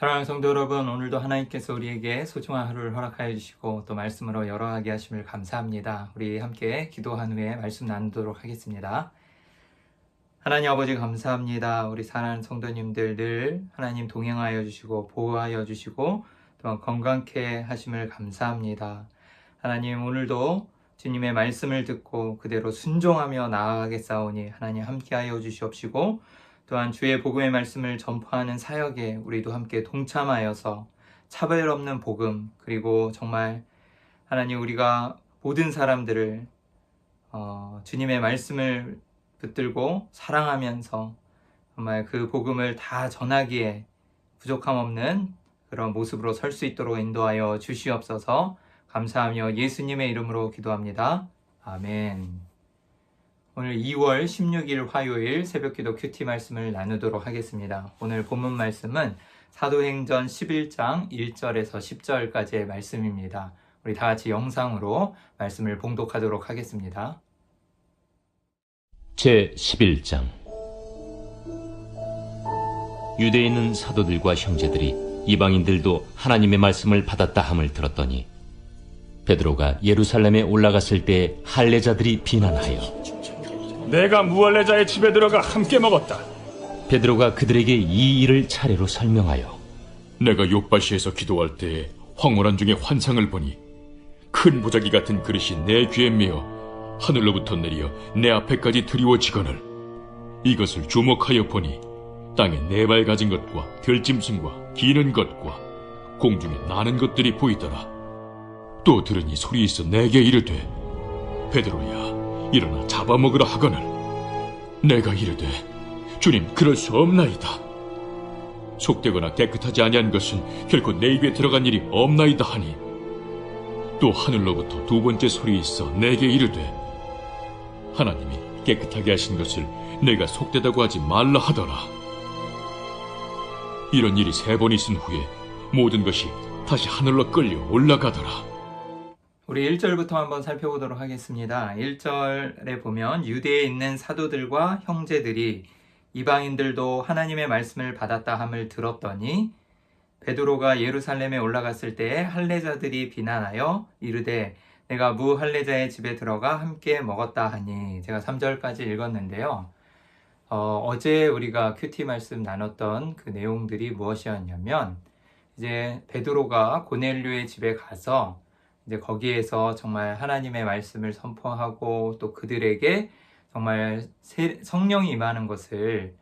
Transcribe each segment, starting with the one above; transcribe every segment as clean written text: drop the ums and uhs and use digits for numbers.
사랑하는 성도 여러분, 오늘도 하나님께서 우리에게 소중한 하루를 허락하여 주시고 또 말씀으로 열어가게 하심을 감사합니다. 우리 함께 기도한 후에 말씀 나누도록 하겠습니다. 하나님 아버지 감사합니다. 우리 사랑하는 성도님들 늘 하나님 동행하여 주시고 보호하여 주시고 또 건강케 하심을 감사합니다. 하나님 오늘도 주님의 말씀을 듣고 그대로 순종하며 나아가겠사오니 하나님 함께하여 주시옵시고 또한 주의 복음의 말씀을 전파하는 사역에 우리도 함께 동참하여서 차별 없는 복음, 그리고 정말 하나님 우리가 모든 사람들을 주님의 말씀을 붙들고 사랑하면서 정말 그 복음을 다 전하기에 부족함 없는 그런 모습으로 설 수 있도록 인도하여 주시옵소서. 감사하며 예수님의 이름으로 기도합니다. 아멘. 오늘 2월 16일 화요일 새벽기도 큐티 말씀을 나누도록 하겠습니다. 오늘 본문 말씀은 사도행전 11장 1절에서 10절까지의 말씀입니다. 우리 다 같이 영상으로 말씀을 봉독하도록 하겠습니다. 제11장 유대에 있는 사도들과 형제들이 이방인들도 하나님의 말씀을 받았다 함을 들었더니 베드로가 예루살렘에 올라갔을 때 할례자들이 비난하여 내가 무할례자의 집에 들어가 함께 먹었다. 베드로가 그들에게 이 일을 차례로 설명하여 내가 욥바시에서 기도할 때에 황홀한 중에 환상을 보니 큰 보자기 같은 그릇이 내 귀에 메어 하늘로부터 내려 내 앞에까지 드리워지거늘 이것을 주목하여 보니 땅에 네 발 가진 것과 들짐승과 기는 것과 공중에 나는 것들이 보이더라. 또 들으니 소리 있어 내게 이르되 베드로야 일어나 잡아먹으라 하거늘 내가 이르되 주님 그럴 수 없나이다. 속되거나 깨끗하지 아니한 것은 결코 내 입에 들어간 일이 없나이다 하니 또 하늘로부터 두 번째 소리 있어 내게 이르되 하나님이 깨끗하게 하신 것을 내가 속되다고 하지 말라 하더라. 이런 일이 3번 있은 후에 모든 것이 다시 하늘로 끌려 올라가더라. 우리 1절부터 한번 살펴보도록 하겠습니다. 1절에 보면 유대에 있는 사도들과 형제들이 이방인들도 하나님의 말씀을 받았다 함을 들었더니 베드로가 예루살렘에 올라갔을 때에 할례자들이 비난하여 이르되 내가 무할례자의 집에 들어가 함께 먹었다 하니, 제가 3절까지 읽었는데요. 어제 우리가 큐티 말씀 나눴던 그 내용들이 무엇이었냐면 이제 베드로가 고넬료의 집에 가서 이제 거기에서 정말 하나님의 말씀을 선포하고 또 그들에게 정말 성령이 임하는 것을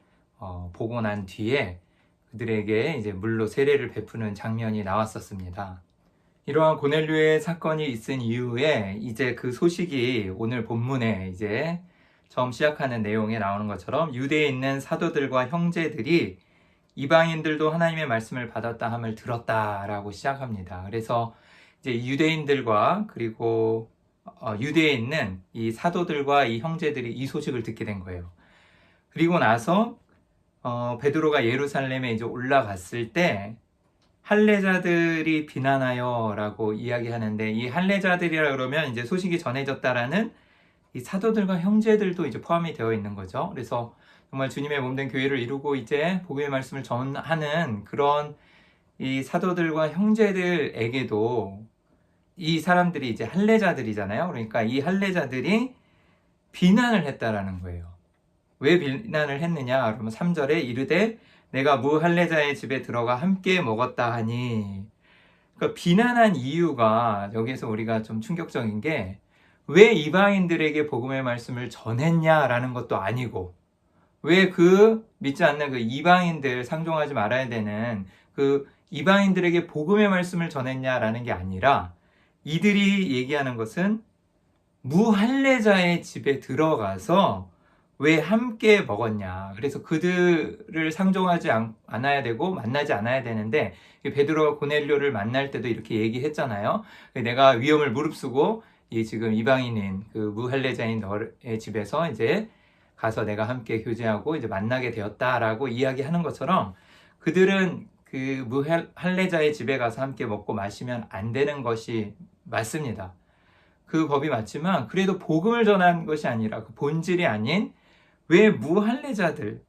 보고 난 뒤에 그들에게 이제 물로 세례를 베푸는 장면이 나왔었습니다. 이러한 고넬료의 사건이 있은 이후에 이제 그 소식이 오늘 본문에 이제 처음 시작하는 내용에 나오는 것처럼 유대에 있는 사도들과 형제들이 이방인들도 하나님의 말씀을 받았다 함을 들었다라고 시작합니다. 그래서 이제 유대인들과 그리고 유대에 있는 이 사도들과 이 형제들이 이 소식을 듣게 된 거예요. 그리고 나서 베드로가 예루살렘에 이제 올라갔을 때 할례자들이 비난하여라고 이야기하는데, 이 할례자들이라 그러면 이제 소식이 전해졌다라는 이 사도들과 형제들도 이제 포함이 되어 있는 거죠. 그래서 정말 주님의 몸된 교회를 이루고 이제 복음의 말씀을 전하는 그런 이 사도들과 형제들에게도 이 사람들이 이제 할례자들이잖아요. 그러니까 이 할례자들이 비난을 했다라는 거예요. 왜 비난을 했느냐? 그러면 3절에 이르되 내가 무할례자의 집에 들어가 함께 먹었다 하니, 그러니까 비난한 이유가 여기에서 우리가 좀 충격적인 게 왜 이방인들에게 복음의 말씀을 전했냐라는 것도 아니고, 왜 그 믿지 않는 그 이방인들, 상종하지 말아야 되는 그 이방인들에게 복음의 말씀을 전했냐라는 게 아니라 이들이 얘기하는 것은 무할례자의 집에 들어가서 왜 함께 먹었냐. 그래서 그들을 상종하지 않아야 되고 만나지 않아야 되는데, 베드로가 고넬료를 만날 때도 이렇게 얘기했잖아요. 내가 위험을 무릅쓰고 이 지금 이방인인 그 무할례자인 너의 집에서 이제 가서 내가 함께 교제하고 이제 만나게 되었다라고 이야기하는 것처럼 그들은 그 무할례자의 집에 가서 함께 먹고 마시면 안 되는 것이 맞습니다. 그 법이 맞지만 그래도 복음을 전한 것이 아니라 그 본질이 아닌 왜 무할례자들,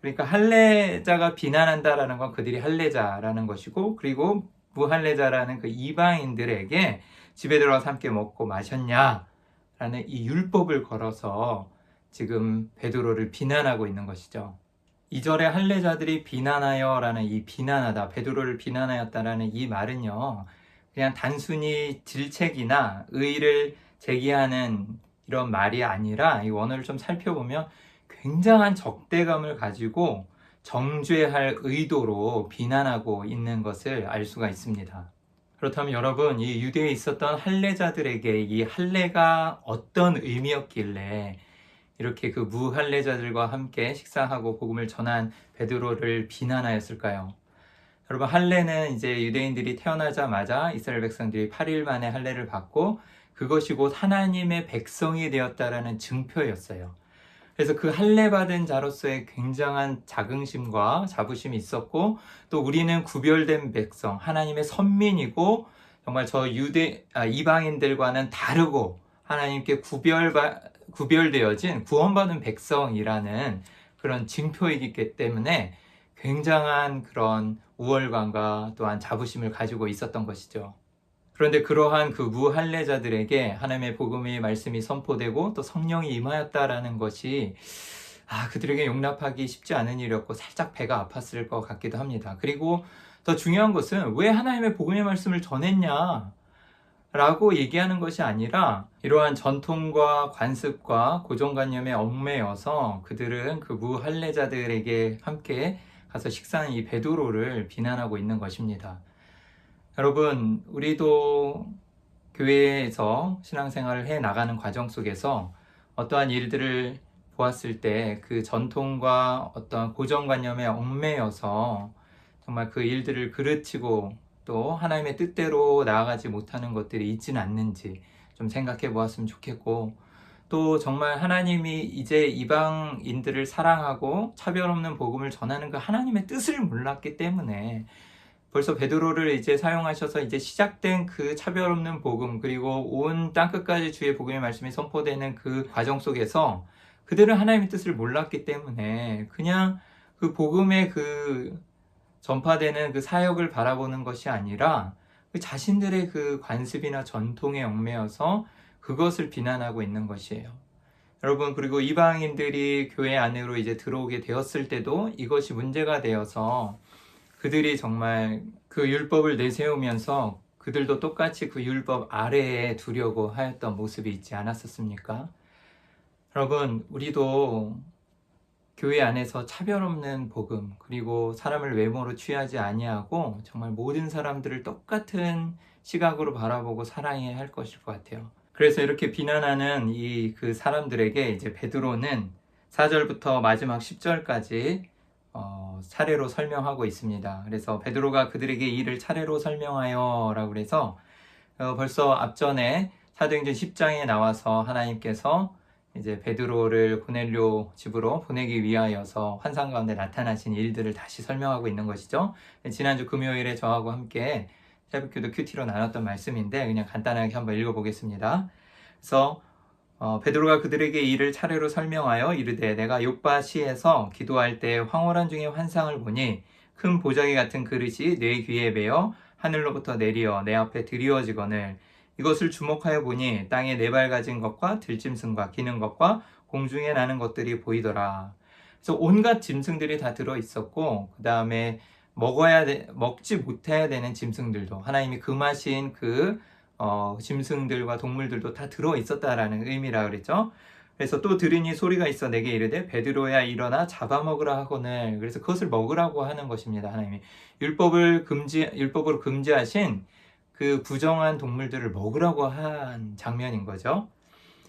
그러니까 할례자가 비난한다라는 건 그들이 할례자라는 것이고, 그리고 무할례자라는 그 이방인들에게 집에 들어가서 함께 먹고 마셨냐라는 이 율법을 걸어서 지금 베드로를 비난하고 있는 것이죠. 2절에 할례자들이 비난하여라는 이 비난하다, 베드로를 비난하였다라는 이 말은요, 그냥 단순히 질책이나 의의를 제기하는 이런 말이 아니라 이 원어를 좀 살펴보면 굉장한 적대감을 가지고 정죄할 의도로 비난하고 있는 것을 알 수가 있습니다. 그렇다면 여러분, 이 유대에 있었던 할례자들에게 이 할례가 어떤 의미였길래 이렇게 그 무할례자들과 함께 식사하고 복음을 전한 베드로를 비난하였을까요? 여러분, 할례는 이제 유대인들이 태어나자마자 이스라엘 백성들이 8일 만에 할례를 받고 그것이 곧 하나님의 백성이 되었다라는 증표였어요. 그래서 그 할례 받은 자로서의 굉장한 자긍심과 자부심이 있었고, 또 우리는 구별된 백성, 하나님의 선민이고 정말 저 이방인들과는 다르고 하나님께 구별되어진 구원받은 백성이라는 그런 징표이기 때문에 굉장한 그런 우월감과 또한 자부심을 가지고 있었던 것이죠. 그런데 그러한 그 무할례자들에게 하나님의 복음의 말씀이 선포되고 또 성령이 임하였다라는 것이 그들에게 용납하기 쉽지 않은 일이었고 살짝 배가 아팠을 것 같기도 합니다. 그리고 더 중요한 것은 왜 하나님의 복음의 말씀을 전했냐 라고 얘기하는 것이 아니라 이러한 전통과 관습과 고정관념에 얽매여서 그들은 그 무할례자들에게 함께 가서 식사하는 이 베드로를 비난하고 있는 것입니다. 여러분, 우리도 교회에서 신앙생활을 해 나가는 과정 속에서 어떠한 일들을 보았을 때 그 전통과 어떤 고정관념에 얽매여서 정말 그 일들을 그르치고 또 하나님의 뜻대로 나아가지 못하는 것들이 있지는 않는지 좀 생각해 보았으면 좋겠고, 또 정말 하나님이 이제 이방인들을 사랑하고 차별 없는 복음을 전하는 그 하나님의 뜻을 몰랐기 때문에 벌써 베드로를 이제 사용하셔서 이제 시작된 그 차별 없는 복음, 그리고 온 땅끝까지 주의 복음의 말씀이 선포되는 그 과정 속에서 그들은 하나님의 뜻을 몰랐기 때문에 그냥 그 복음의 그 전파되는 그 사역을 바라보는 것이 아니라 그 자신들의 그 관습이나 전통에 얽매여서 그것을 비난하고 있는 것이에요. 여러분, 그리고 이방인들이 교회 안으로 이제 들어오게 되었을 때도 이것이 문제가 되어서 그들이 정말 그 율법을 내세우면서 그들도 똑같이 그 율법 아래에 두려고 하였던 모습이 있지 않았었습니까? 여러분, 우리도 교회 안에서 차별 없는 복음, 그리고 사람을 외모로 취하지 아니하고 정말 모든 사람들을 똑같은 시각으로 바라보고 사랑해야 할 것일 것 같아요. 그래서 이렇게 비난하는 그 사람들에게 이제 베드로는 4절부터 마지막 10절까지 차례로 설명하고 있습니다. 그래서 베드로가 그들에게 이 일을 차례로 설명하여 라고 그래서 벌써 앞전에 사도행전 10장에 나와서 하나님께서 이제 베드로를 고넬료 집으로 보내기 위하여서 환상 가운데 나타나신 일들을 다시 설명하고 있는 것이죠. 지난주 금요일에 저하고 함께 새벽기도 큐티로 나눴던 말씀인데 그냥 간단하게 한번 읽어보겠습니다. 그래서 베드로가 그들에게 이 일을 차례로 설명하여 이르되 내가 욥바시에서 기도할 때 황홀한 중에 환상을 보니 큰 보자기 같은 그릇이 내 귀에 매어 하늘로부터 내리어 내 앞에 드리워지거늘 이것을 주목하여 보니 땅에 네 발 가진 것과 들짐승과 기는 것과 공중에 나는 것들이 보이더라. 그래서 온갖 짐승들이 다 들어있었고 그 다음에 먹지 못해야 되는 짐승들도 하나님이 금하신 그 짐승들과 동물들도 다 들어있었다라는 의미라 그랬죠. 그래서 또 들으니 소리가 있어 내게 이르되 베드로야 일어나 잡아먹으라 하거늘. 그래서 그것을 먹으라고 하는 것입니다. 하나님이 율법으로 금지하신 그 부정한 동물들을 먹으라고 한 장면인 거죠.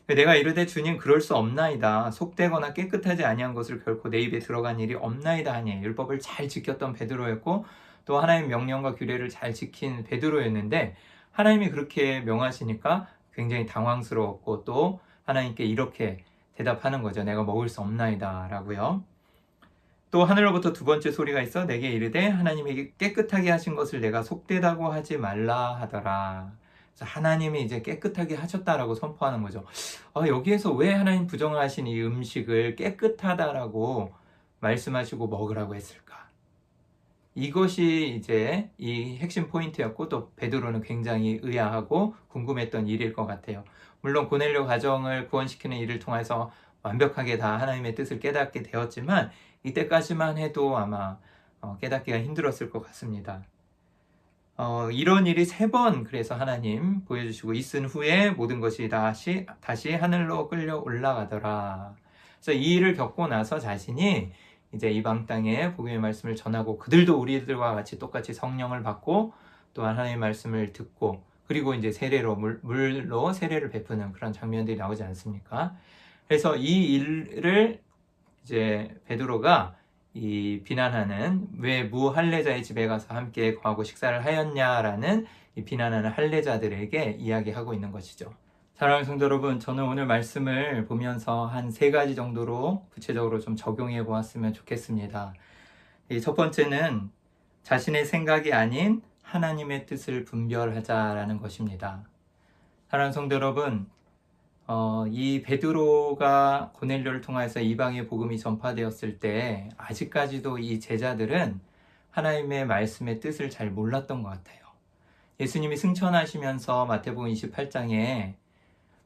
내가 이르되 주님 그럴 수 없나이다. 속되거나 깨끗하지 아니한 것을 결코 내 입에 들어간 일이 없나이다 하니 율법을 잘 지켰던 베드로였고 또 하나님의 명령과 규례를 잘 지킨 베드로였는데 하나님이 그렇게 명하시니까 굉장히 당황스러웠고 또 하나님께 이렇게 대답하는 거죠. 내가 먹을 수 없나이다 라고요. 또 하늘로부터 두 번째 소리가 있어 내게 이르되 하나님에게 깨끗하게 하신 것을 내가 속되다고 하지 말라 하더라. 그래서 하나님이 이제 깨끗하게 하셨다라고 선포하는 거죠. 여기에서 왜 하나님 부정하신 이 음식을 깨끗하다라고 말씀하시고 먹으라고 했을까? 이것이 이제 이 핵심 포인트였고, 또 베드로는 굉장히 의아하고 궁금했던 일일 것 같아요. 물론 고넬료 가정을 구원시키는 일을 통해서 완벽하게 다 하나님의 뜻을 깨닫게 되었지만 이때까지만 해도 아마 깨닫기가 힘들었을 것 같습니다. 이런 일이 3번 그래서 하나님 보여주시고 있은 후에 모든 것이 다시 하늘로 끌려 올라가더라. 그래서 이 일을 겪고 나서 자신이 이제 이방 땅에 복음의 말씀을 전하고, 그들도 우리들과 같이 똑같이 성령을 받고 또한 하나님의 말씀을 듣고, 그리고 이제 세례로 물로 세례를 베푸는 그런 장면들이 나오지 않습니까? 그래서 이 일을 이제 베드로가 이 비난하는, 왜 무할례자의 집에 가서 함께 거하고 식사를 하였냐라는 이 비난하는 할례자들에게 이야기하고 있는 것이죠. 사랑하는 성도 여러분, 저는 오늘 말씀을 보면서 한 3가지 정도로 구체적으로 좀 적용해 보았으면 좋겠습니다. 이 첫 번째는 자신의 생각이 아닌 하나님의 뜻을 분별하자라는 것입니다. 사랑하는 성도 여러분, 이 베드로가 고넬료를 통해서 이방의 복음이 전파되었을 때 아직까지도 이 제자들은 하나님의 말씀의 뜻을 잘 몰랐던 것 같아요. 예수님이 승천하시면서 마태복음 28장에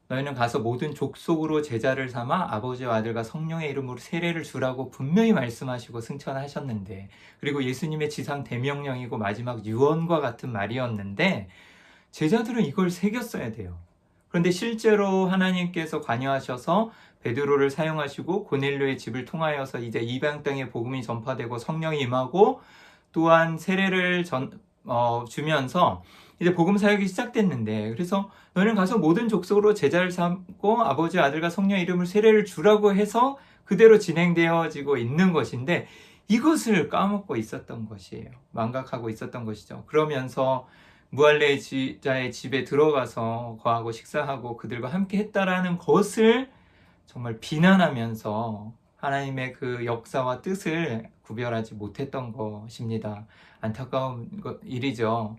너희는 가서 모든 족속으로 제자를 삼아 아버지와 아들과 성령의 이름으로 세례를 주라고 분명히 말씀하시고 승천하셨는데, 그리고 예수님의 지상 대명령이고 마지막 유언과 같은 말이었는데 제자들은 이걸 새겼어야 돼요. 그런데 실제로 하나님께서 관여하셔서 베드로를 사용하시고 고넬료의 집을 통하여서 이제 이방 땅에 복음이 전파되고 성령이 임하고 또한 세례를 주면서 이제 복음 사역이 시작됐는데, 그래서 너희는 가서 모든 족속으로 제자를 삼고 아버지 아들과 성령의 이름을 세례를 주라고 해서 그대로 진행되어지고 있는 것인데, 이것을 까먹고 있었던 것이에요. 망각하고 있었던 것이죠. 그러면서 무할례자의 집에 들어가서 거하고 식사하고 그들과 함께 했다라는 것을 정말 비난하면서 하나님의 그 역사와 뜻을 구별하지 못했던 것입니다. 안타까운 일이죠.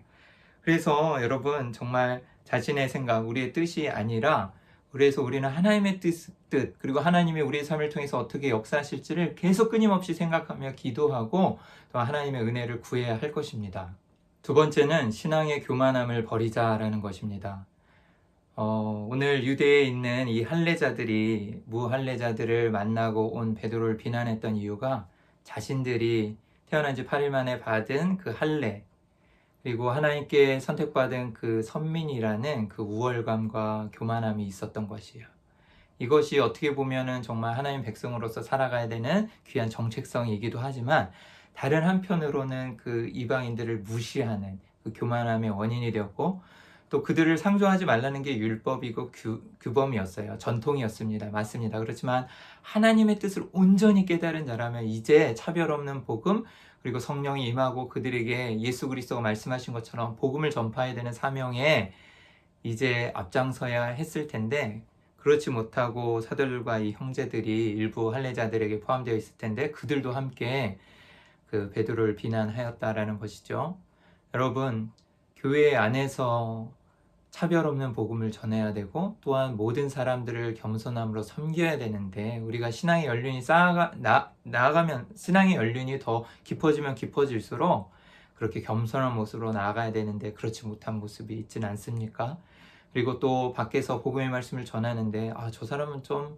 그래서 여러분, 정말 자신의 생각, 우리의 뜻이 아니라, 그래서 우리는 하나님의 뜻, 그리고 하나님이 우리의 삶을 통해서 어떻게 역사하실지를 계속 끊임없이 생각하며 기도하고 또 하나님의 은혜를 구해야 할 것입니다. 두 번째는 신앙의 교만함을 버리자라는 것입니다. 오늘 유대에 있는 이 할례자들이 무할례자들을 만나고 온 베드로를 비난했던 이유가 자신들이 태어난 지 8일 만에 받은 그 할례, 그리고 하나님께 선택받은 그 선민이라는 그 우월감과 교만함이 있었던 것이에요. 이것이 어떻게 보면은 정말 하나님 백성으로서 살아가야 되는 귀한 정체성이기도 하지만, 다른 한편으로는 그 이방인들을 무시하는 그 교만함의 원인이 되었고, 또 그들을 상조하지 말라는 게 율법이고 규범이었어요. 전통이었습니다. 맞습니다. 그렇지만 하나님의 뜻을 온전히 깨달은 자라면 이제 차별 없는 복음, 그리고 성령이 임하고 그들에게 예수 그리스도가 말씀하신 것처럼 복음을 전파해야 되는 사명에 이제 앞장서야 했을 텐데, 그렇지 못하고 사도들과 이 형제들이 일부 할례자들에게 포함되어 있을 텐데 그들도 함께 그 베드로를 비난하였다라는 것이죠. 여러분, 교회 안에서 차별 없는 복음을 전해야 되고 또한 모든 사람들을 겸손함으로 섬겨야 되는데, 우리가 신앙의 연륜이 나아가면 신앙의 연륜이 더 깊어지면 깊어질수록 그렇게 겸손한 모습으로 나아가야 되는데 그렇지 못한 모습이 있지는 않습니까? 그리고 또 밖에서 복음의 말씀을 전하는데 저 사람은 좀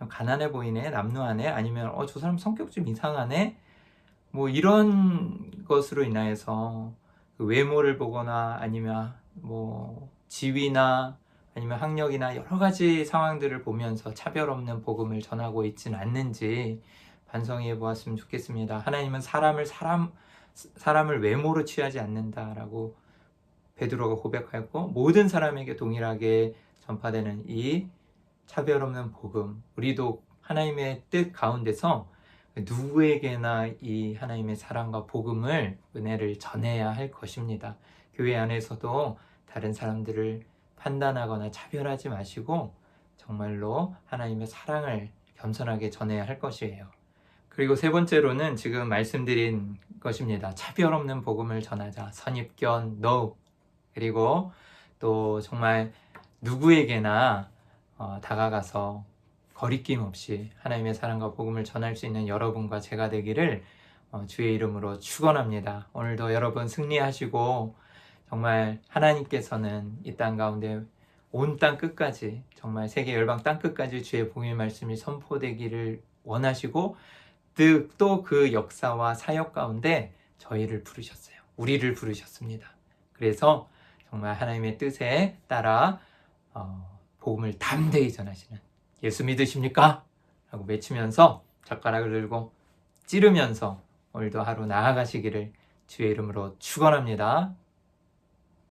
가난해 보이네, 남루하네, 아니면 저 사람 성격 좀 이상하네, 뭐 이런 것으로 인하여서 그 외모를 보거나 아니면 뭐 지위나 아니면 학력이나 여러 가지 상황들을 보면서 차별 없는 복음을 전하고 있지는 않는지 반성해 보았으면 좋겠습니다. 하나님은 사람을 외모로 취하지 않는다라고 베드로가 고백하였고, 모든 사람에게 동일하게 전파되는 이 차별 없는 복음, 우리도 하나님의 뜻 가운데서 누구에게나 이 하나님의 사랑과 복음을, 은혜를 전해야 할 것입니다. 교회 안에서도 다른 사람들을 판단하거나 차별하지 마시고 정말로 하나님의 사랑을 겸손하게 전해야 할 것이에요. 그리고 세 번째로는 지금 말씀드린 것입니다. 차별 없는 복음을 전하자. 선입견 NO. 그리고 또 정말 누구에게나 다가가서 거리낌 없이 하나님의 사랑과 복음을 전할 수 있는 여러분과 제가 되기를 주의 이름으로 축원합니다. 오늘도 여러분 승리하시고 정말 하나님께서는 이 땅 가운데 온 땅 끝까지 정말 세계 열방 땅 끝까지 주의 복음의 말씀이 선포되기를 원하시고 또 그 역사와 사역 가운데 저희를 부르셨어요. 우리를 부르셨습니다. 그래서 정말 하나님의 뜻에 따라 복음을 담대히 전하시는 예수 믿으십니까? 라고 외치면서 젓가락을 들고 찌르면서 오늘도 하루 나아가시기를 주의 이름으로 축원합니다.